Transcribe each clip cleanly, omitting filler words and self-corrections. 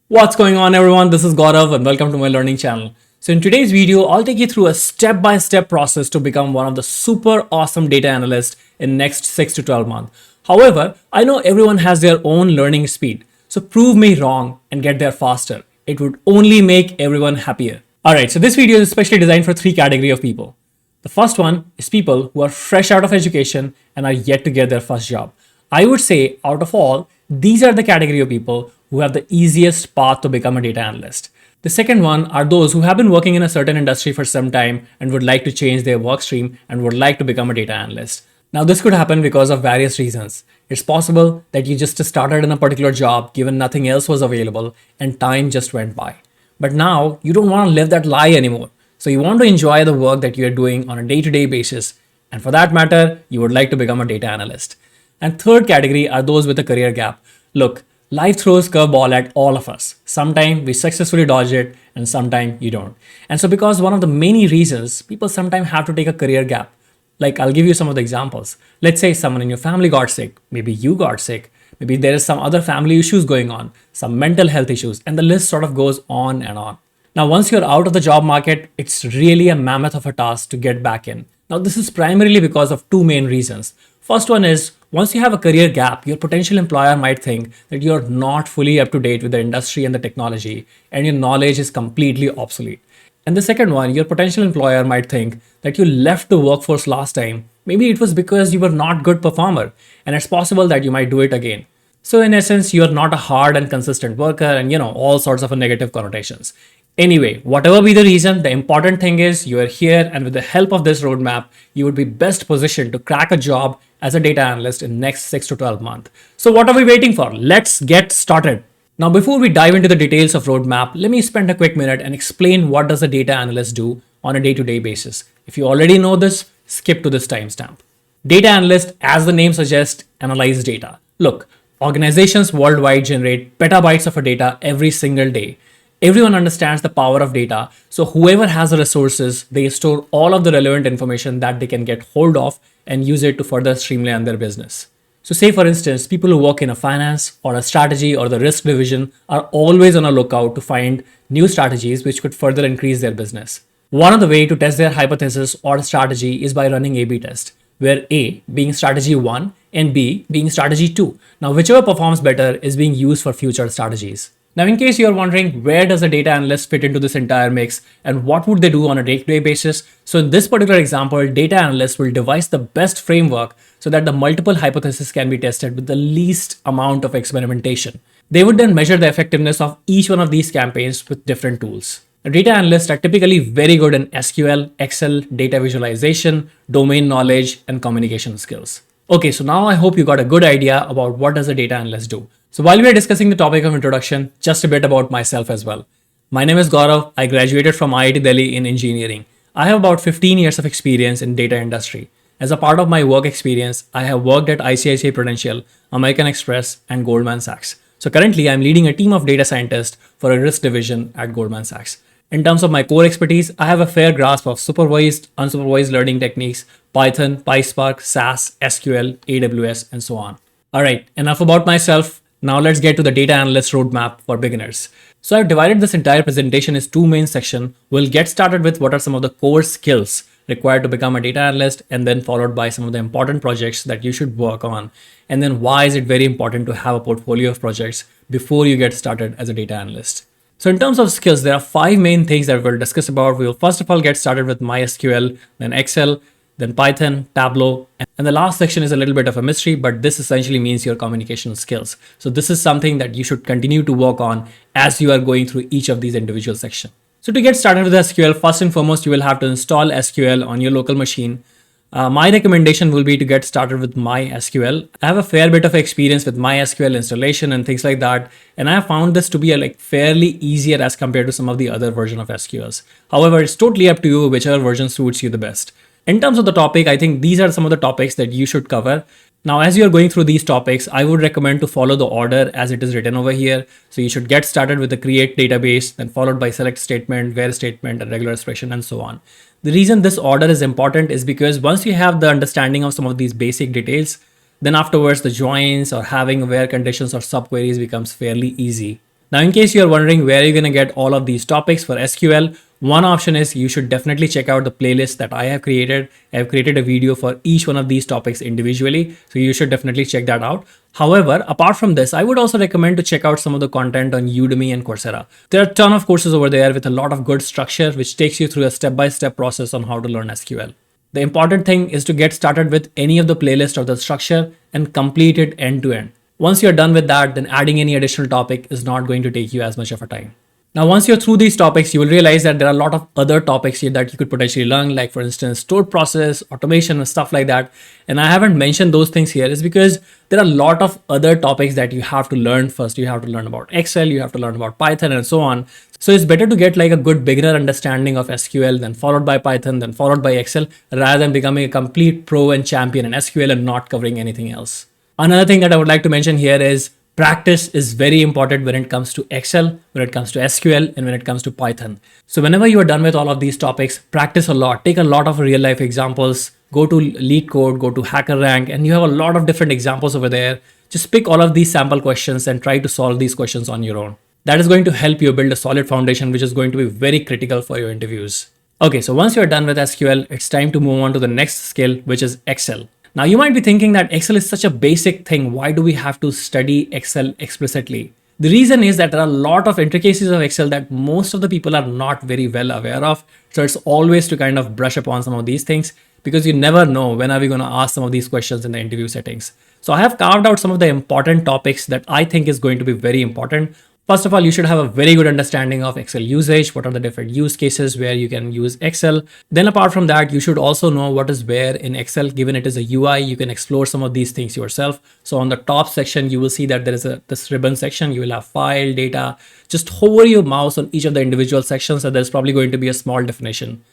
What's going on, everyone? This is Gaurav and welcome to my learning channel. So in today's video, I'll take you through a step-by-step process to become one of the super awesome data analysts in next 6 to 12 months. However, I know everyone has their own learning speed. So prove me wrong and get there faster. It would only make everyone happier. Alright, so this video is especially designed for three categories of people. The first one is people who are fresh out of education and are yet to get their first job. I would say out of all, these are the category of people who have the easiest path to become a data analyst. The second one are those who have been working in a certain industry for some time and would like to change their work stream and would like to become a data analyst. Now, this could happen because of various reasons. It's possible that you just started in a particular job given nothing else was available and time just went by. But now you don't want to live that lie anymore. So you want to enjoy the work that you are doing on a day-to-day basis. And for that matter, you would like to become a data analyst. And third category are those with a career gap. Look, life throws curveball at all of us. Sometimes we successfully dodge it and sometimes you don't. And so because one of the many reasons people sometimes have to take a career gap, like I'll give you some of the examples. Let's say someone in your family got sick, maybe you got sick, maybe there is some other family issues going on, some mental health issues, and the list sort of goes on and on. Now, once you're out of the job market, it's really a mammoth of a task to get back in. Now, this is primarily because of two main reasons. First one is, once you have a career gap, your potential employer might think that you're not fully up to date with the industry and the technology, and your knowledge is completely obsolete. And the second one, your potential employer might think that you left the workforce last time. Maybe it was because you were not good performer, and it's possible that you might do it again. So in essence, you're not a hard and consistent worker and all sorts of negative connotations. Anyway, whatever be the reason, the important thing is you are here, and with the help of this roadmap, you would be best positioned to crack a job as a data analyst in next 6 to 12 months. So what are we waiting for? Let's get started. Now, before we dive into the details of roadmap, let me spend a quick minute and explain what does a data analyst do on a day-to-day basis. If you already know this, skip to this timestamp. Data analyst, as the name suggests, analyze data. Look, organizations worldwide generate petabytes of data every single day. Everyone understands the power of data, so whoever has the resources, they store all of the relevant information that they can get hold of and use it to further streamline their business. So say for instance, people who work in a finance or a strategy or the risk division are always on a lookout to find new strategies which could further increase their business. One of the way to test their hypothesis or strategy is by running A/B test, where A being strategy 1 and B being strategy 2. Now whichever performs better is being used for future strategies. Now, in case you're wondering where does a data analyst fit into this entire mix and what would they do on a day-to-day basis? So in this particular example, data analysts will devise the best framework so that the multiple hypotheses can be tested with the least amount of experimentation. They would then measure the effectiveness of each one of these campaigns with different tools. Now, data analysts are typically very good in SQL, Excel, data visualization, domain knowledge, and communication skills. Okay, so now I hope you got a good idea about what does a data analyst do. So while we are discussing the topic of introduction, just a bit about myself as well. My name is Gaurav. I graduated from IIT Delhi in engineering. I have about 15 years of experience in data industry. As a part of my work experience, I have worked at ICICI Prudential, American Express, and Goldman Sachs. So currently, I'm leading a team of data scientists for a risk division at Goldman Sachs. In terms of my core expertise, I have a fair grasp of supervised, unsupervised learning techniques, Python, PySpark, SAS, SQL, AWS, and so on. All right, enough about myself. Now let's get to the data analyst roadmap for beginners. So I've divided this entire presentation into two main sections. We'll get started with what are some of the core skills required to become a data analyst, and then followed by some of the important projects that you should work on. And then why is it very important to have a portfolio of projects before you get started as a data analyst. So in terms of skills, there are 5 main things that we'll discuss about. We will first of all get started with MySQL, then Excel, then Python, Tableau, and the last section is a little bit of a mystery, but this essentially means your communication skills. So this is something that you should continue to work on as you are going through each of these individual sections. So to get started with SQL, first and foremost, you will have to install SQL on your local machine. My recommendation will be to get started with MySQL. I have a fair bit of experience with MySQL installation and things like that, and I have found this to be fairly easier as compared to some of the other version of SQLs. However, it's totally up to you whichever version suits you the best. In terms of the topic, I think these are some of the topics that you should cover. Now, as you're going through these topics, I would recommend to follow the order as it is written over here. So you should get started with the create database, then followed by select statement, where statement, and regular expression, and so on. The reason this order is important is because once you have the understanding of some of these basic details, then afterwards the joins or having where conditions or subqueries becomes fairly easy. Now, in case you're wondering where you're going to get all of these topics for SQL, one option is you should definitely check out the playlist that I have created. I have created a video for each one of these topics individually, so you should definitely check that out. However, apart from this, I would also recommend to check out some of the content on Udemy and Coursera. There are a ton of courses over there with a lot of good structure, which takes you through a step-by-step process on how to learn SQL. The important thing is to get started with any of the playlist or the structure and complete it end to end. Once you're done with that, then adding any additional topic is not going to take you as much of a time. Now, once you're through these topics, you will realize that there are a lot of other topics here that you could potentially learn, like for instance, stored process, automation, and stuff like that. And I haven't mentioned those things here is because there are a lot of other topics that you have to learn. First, you have to learn about Excel, you have to learn about Python, and so on. So it's better to get like a good beginner understanding of SQL, then followed by Python, then followed by Excel, rather than becoming a complete pro and champion in SQL and not covering anything else. Another thing that I would like to mention here is practice is very important when it comes to Excel, when it comes to SQL, and when it comes to Python. So whenever you are done with all of these topics, practice a lot, take a lot of real life examples, go to LeetCode, go to HackerRank, and you have a lot of different examples over there. Just pick all of these sample questions and try to solve these questions on your own. That is going to help you build a solid foundation, which is going to be very critical for your interviews. Okay, so once you're done with SQL, it's time to move on to the next skill, which is Excel. Now, you might be thinking that Excel is such a basic thing. Why do we have to study Excel explicitly? The reason is that there are a lot of intricacies of Excel that most of the people are not very well aware of. So it's always to kind of brush upon some of these things because you never know when are we going to ask some of these questions in the interview settings. So I have carved out some of the important topics that I think is going to be very important. First of all, you should have a very good understanding of Excel usage. What are the different use cases where you can use Excel? Then apart from that, you should also know what is where in Excel. Given it is a UI, you can explore some of these things yourself. So on the top section, you will see that there is this ribbon section. You will have file, data. Just hover your mouse on each of the individual sections and there's probably going to be a small definition.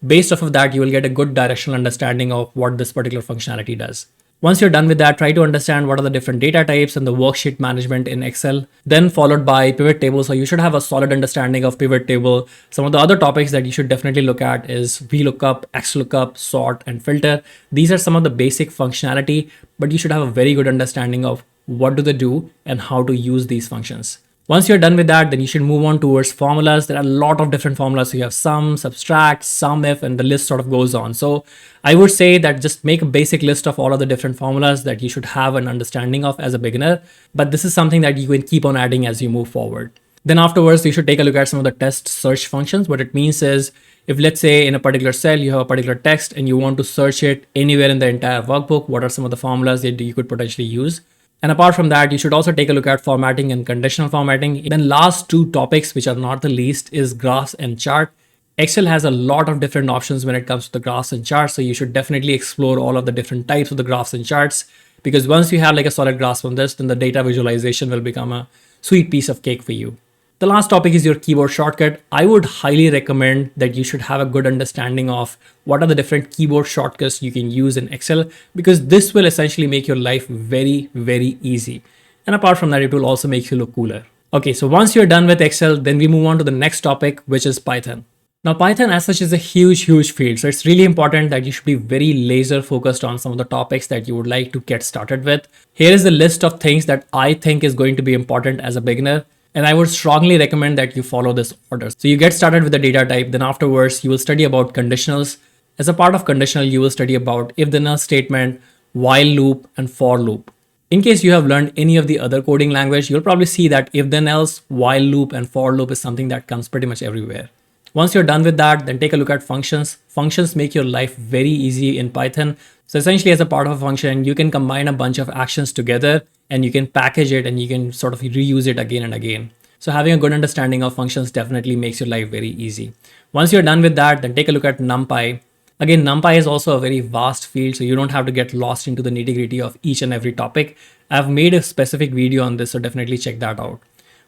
Based off of that, you will get a good directional understanding of what this particular functionality does. Once you're done with that, try to understand what are the different data types and the worksheet management in Excel, then followed by pivot table. So you should have a solid understanding of pivot table. Some of the other topics that you should definitely look at is VLOOKUP, XLOOKUP, sort, and filter. These are some of the basic functionality, but you should have a very good understanding of what do they do and how to use these functions. Once you're done with that, then you should move on towards formulas. There are a lot of different formulas. So you have sum, subtract, sum if, and the list sort of goes on. So I would say that just make a basic list of all of the different formulas that you should have an understanding of as a beginner. But this is something that you can keep on adding as you move forward. Then afterwards, you should take a look at some of the test search functions. What it means is if let's say in a particular cell, you have a particular text and you want to search it anywhere in the entire workbook, what are some of the formulas that you could potentially use? And apart from that, you should also take a look at formatting and conditional formatting. Then last two topics, which are not the least, is graphs and chart. Excel has a lot of different options when it comes to the graphs and charts. So you should definitely explore all of the different types of the graphs and charts, because once you have like a solid grasp on this, then the data visualization will become a sweet piece of cake for you. The last topic is your keyboard shortcut. I would highly recommend that you should have a good understanding of what are the different keyboard shortcuts you can use in Excel, because this will essentially make your life very, very easy. And apart from that, it will also make you look cooler. Okay, so once you're done with Excel, then we move on to the next topic, which is Python. Now, Python as such is a huge field. So it's really important that you should be very laser focused on some of the topics that you would like to get started with. Here is the list of things that I think is going to be important as a beginner. And I would strongly recommend that you follow this order. So you get started with the data type, then afterwards you will study about conditionals. As a part of conditional, you will study about if then else statement, while loop, and for loop. In case you have learned any of the other coding language, you'll probably see that if then else, while loop, and for loop is something that comes pretty much everywhere. Once you're done with that, then take a look at functions. Functions make your life very easy in Python. So essentially as a part of a function, you can combine a bunch of actions together and you can package it and you can sort of reuse it again and again. So having a good understanding of functions definitely makes your life very easy. Once you're done with that, then take a look at NumPy. Again, NumPy is also a very vast field, so you don't have to get lost into the nitty-gritty of each and every topic. I've made a specific video on this, so definitely check that out.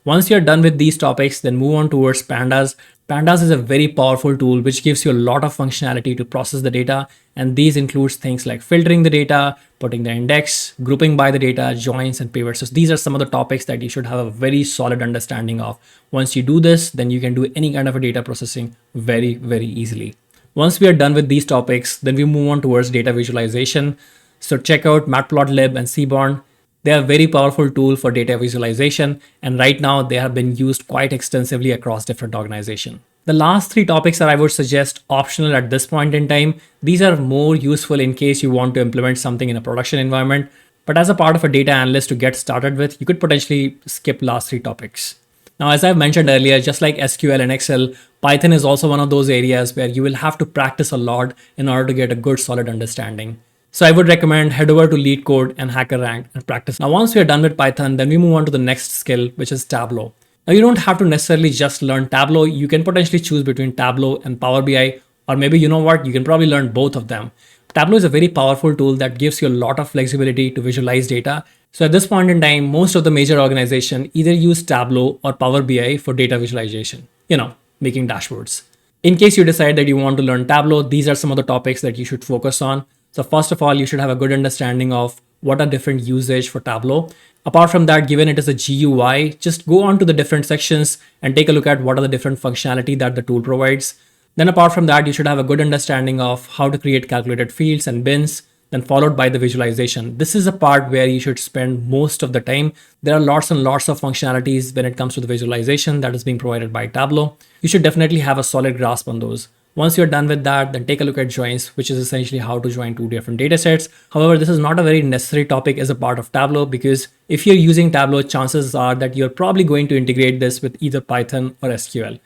Once you're done with these topics, then move on towards pandas. Pandas is a very powerful tool which gives you a lot of functionality to process the data. And these includes things like filtering the data, putting the index, grouping by the data, joins, and pivots. So these are some of the topics that you should have a very solid understanding of. Once you do this, then you can do any kind of a data processing very, very easily. Once we are done with these topics, then we move on towards data visualization. So check out Matplotlib and Seaborn. They are a very powerful tool for data visualization, and right now they have been used quite extensively across different organizations. The last three topics are, I would suggest, optional at this point in time. These are more useful in case you want to implement something in a production environment. But as a part of a data analyst to get started with, you could potentially skip last three topics. Now, as I've mentioned earlier, just like SQL and Excel, Python is also one of those areas where you will have to practice a lot in order to get a good solid understanding. So I would recommend head over to LeetCode and HackerRank and practice. Now, once we are done with Python, then we move on to the next skill, which is Tableau. Now, you don't have to necessarily just learn Tableau. You can potentially choose between Tableau and Power BI, or maybe, you know what, you can probably learn both of them. Tableau is a very powerful tool that gives you a lot of flexibility to visualize data. So at this point in time, most of the major organizations either use Tableau or Power BI for data visualization, making dashboards. In case you decide that you want to learn Tableau, these are some of the topics that you should focus on. So first of all, you should have a good understanding of what are different usage for Tableau. Apart from that, given it is a GUI, just go on to the different sections and take a look at what are the different functionality that the tool provides. Then apart from that, you should have a good understanding of how to create calculated fields and bins, then followed by the visualization. This is a part where you should spend most of the time. There are lots and lots of functionalities when it comes to the visualization that is being provided by Tableau. You should definitely have a solid grasp on those. Once you're done with that, then take a look at joins, which is essentially how to join two different data sets. However, this is not a very necessary topic as a part of Tableau, because if you're using Tableau, chances are that you're probably going to integrate this with either Python or SQL.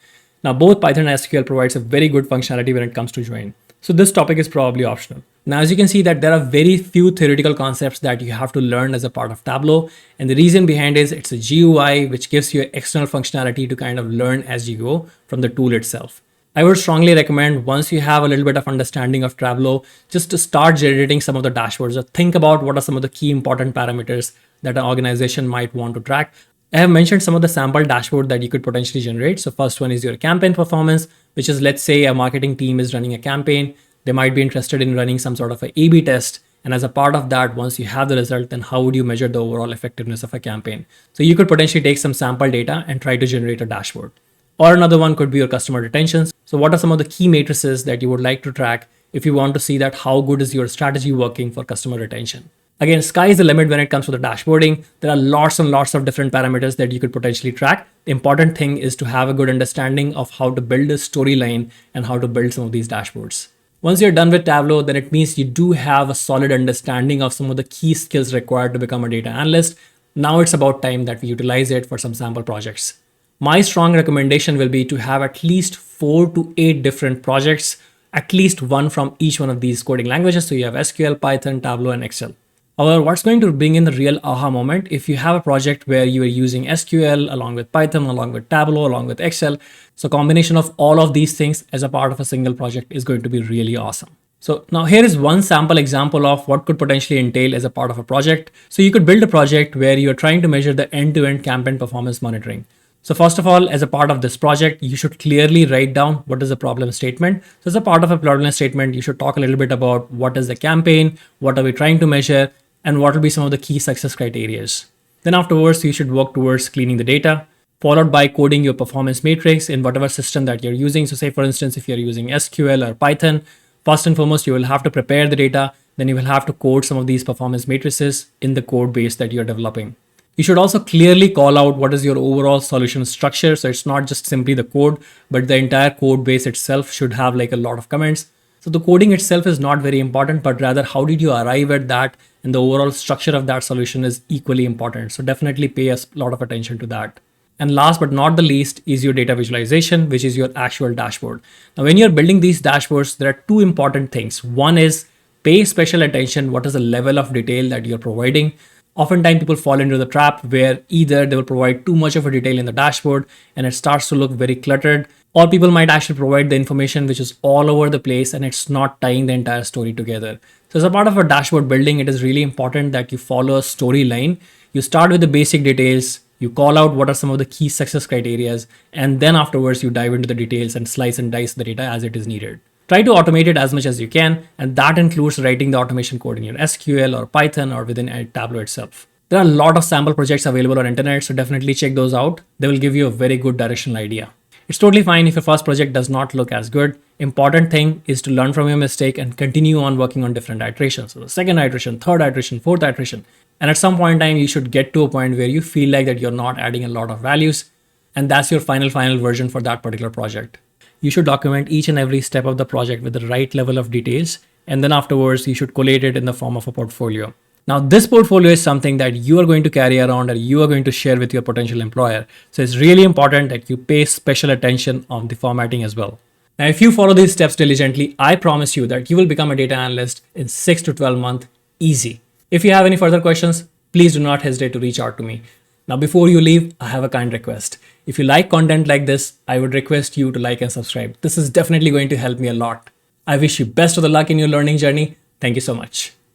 Now, both Python and SQL provides a very good functionality when it comes to join. So this topic is probably optional. Now, as you can see that there are very few theoretical concepts that you have to learn as a part of Tableau. And the reason behind is it's a GUI, which gives you external functionality to kind of learn as you go from the tool itself. I would strongly recommend, once you have a little bit of understanding of Tableau, just to start generating some of the dashboards, or think about what are some of the key important parameters that an organization might want to track. I have mentioned some of the sample dashboard that you could potentially generate. So first one is your campaign performance, which is, let's say a marketing team is running a campaign. They might be interested in running some sort of a A/B test. And as a part of that, once you have the result, then how would you measure the overall effectiveness of a campaign? So you could potentially take some sample data and try to generate a dashboard. Or another one could be your customer retention. So what are some of the key matrices that you would like to track if you want to see that how good is your strategy working for customer retention? Again, sky is the limit when it comes to the dashboarding. There are lots and lots of different parameters that you could potentially track. The important thing is to have a good understanding of how to build a storyline and how to build some of these dashboards. Once you're done with Tableau, then it means you do have a solid understanding of some of the key skills required to become a data analyst. Now it's about time that we utilize it for some sample projects. My strong recommendation will be to have at least 4 to 8 different projects, at least one from each one of these coding languages. So you have SQL, Python, Tableau, and Excel. However, what's going to bring in the real aha moment, if you have a project where you are using SQL along with Python, along with Tableau, along with Excel, so combination of all of these things as a part of a single project is going to be really awesome. So now here is one sample example of what could potentially entail as a part of a project. So you could build a project where you're trying to measure the end-to-end campaign performance monitoring. So first of all, as a part of this project, you should clearly write down what is the problem statement. So as a part of a problem statement, you should talk a little bit about what is the campaign, what are we trying to measure, and what will be some of the key success criteria. Then afterwards, you should work towards cleaning the data, followed by coding your performance matrix in whatever system that you're using. So say, for instance, if you're using SQL or Python, first and foremost, you will have to prepare the data. Then you will have to code some of these performance matrices in the code base that you're developing. You should also clearly call out what is your overall solution structure. So it's not just simply the code, but the entire code base itself should have like a lot of comments. So the coding itself is not very important, but rather how did you arrive at that, and the overall structure of that solution is equally important. So definitely pay a lot of attention to that. And last but not the least is your data visualization, which is your actual dashboard. Now, when you're building these dashboards, there are two important things. One is pay special attention. What is the level of detail that you're providing? Oftentimes people fall into the trap where either they will provide too much of a detail in the dashboard and it starts to look very cluttered, or people might actually provide the information which is all over the place and it's not tying the entire story together. So as a part of a dashboard building, it is really important that you follow a storyline. You start with the basic details, you call out what are some of the key success criteria, and then afterwards you dive into the details and slice and dice the data as it is needed. Try to automate it as much as you can, and that includes writing the automation code in your SQL or Python or within Tableau itself. There are a lot of sample projects available on internet, so definitely check those out. They will give you a very good directional idea. It's totally fine if your first project does not look as good. Important thing is to learn from your mistake and continue on working on different iterations. So the second iteration, third iteration, fourth iteration. And at some point in time, you should get to a point where you feel like that you're not adding a lot of values. And that's your final version for that particular project. You should document each and every step of the project with the right level of details. And then afterwards, you should collate it in the form of a portfolio. Now, this portfolio is something that you are going to carry around or you are going to share with your potential employer. So it's really important that you pay special attention on the formatting as well. Now, if you follow these steps diligently, I promise you that you will become a data analyst in 6 to 12 months easy. If you have any further questions, please do not hesitate to reach out to me. Now, before you leave, I have a kind request. If you like content like this, I would request you to like and subscribe. This is definitely going to help me a lot. I wish you best of the luck in your learning journey. Thank you so much.